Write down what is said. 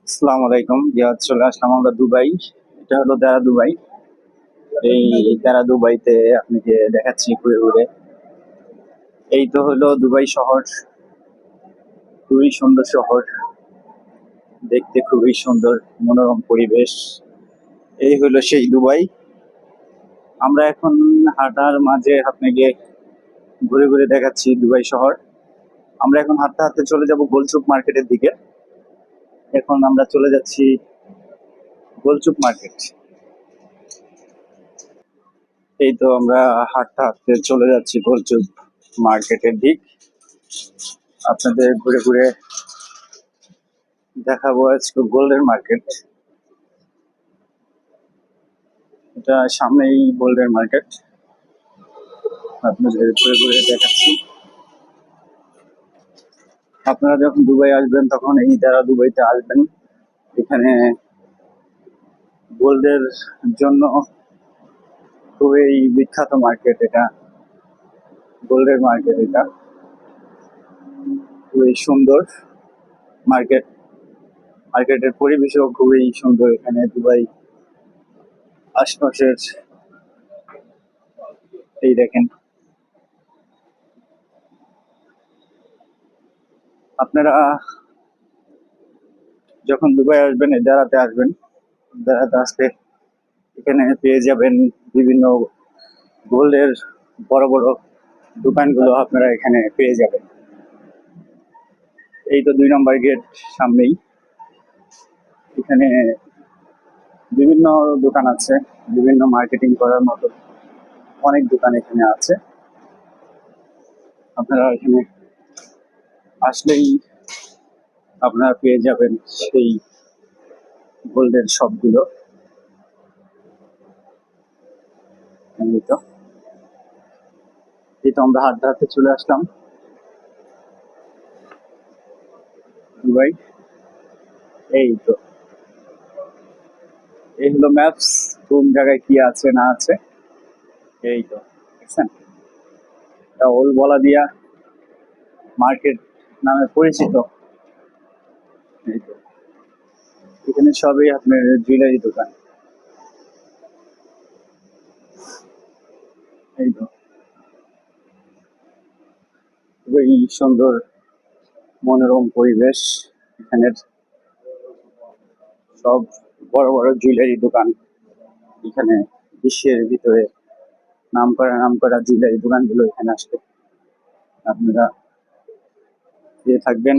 আসসালামু আলাইকুম। চলে আসলাম আমরা দুবাই। এটা হলো দেরা দুবাই। এই দেরা দুবাইতে আপনাকে দেখাচ্ছি ঘুরে ঘুরে। এই তো হলো দুবাই শহর। খুবই সুন্দর শহর, দেখতে খুবই সুন্দর, মনোরম পরিবেশ। এই হলো সেই দুবাই। আমরা এখন হাঁটার মাঝে আপনাকে ঘুরে ঘুরে দেখাচ্ছি দুবাই শহর। আমরা এখন হাঁটতে হাঁটতে চলে যাব গোলচুক মার্কেটের দিকে। এখন আমরা চলে যাচ্ছি গোলচুক মার্কেট। এই তো আমরা হাঁটতে হাঁটতে চলে যাচ্ছি গোলচুক মার্কেটের দিক। আপনাদের ঘুরে ঘুরে দেখাবো আজকে গোল্ডেন মার্কেট। এটা সামনেই গোল্ডেন মার্কেট, আপনাদের ঘুরে ঘুরে দেখাচ্ছি। আপনারা যখন দুবাই আসবেন তখন এই দ্বারা দুবাইতে আসবেন। এখানে গোল্ডের জন্য খুবই বিখ্যাত মার্কেট এটা, গোল্ডের মার্কেট। এটা খুবই সুন্দর মার্কেট। মার্কেটের পরিবেশও খুবই সুন্দর এখানে দুবাই আশপাশের। এই দেখেন, আপনারা যখন দুবাই আসবেন এই দাঁড়াতে আসবেন। দাঁড়াতে আসলে এখানে পেয়ে যাবেন বিভিন্ন গোল্ডের বড় বড় দোকানগুলো আপনারা এখানে পেয়ে যাবেন। এই তো 2 নম্বর গেট সামনেই। এখানে বিভিন্ন দোকান আছে, বিভিন্ন মার্কেটিং করার মতো অনেক দোকান এখানে আছে। আপনারা এখানে আসলেই আপনারা পেয়ে যাবেন সেই গোল্ডের শপগুলো। এই তো আমরা হাঁটতে হাঁটতে চলে আসলাম দুবাই। এই তো এই হলো ম্যাপস, কোন জায়গায় কি আছে না আছে। এই তো দেখছেন, ওল বলা দিয়া মার্কেট নামে পরিচিত। এই তো এখানে সবই আপনার জুয়েলারি দোকান। এই তো খুবই সুন্দর মনোরম পরিবেশ। এখানের সব বড় বড় জুয়েলারি দোকান। এখানে বিশ্বের ভিতরে নাম করা জুয়েলারি দোকানগুলো এখানে আসলে আপনারা পেয়ে থাকবেন।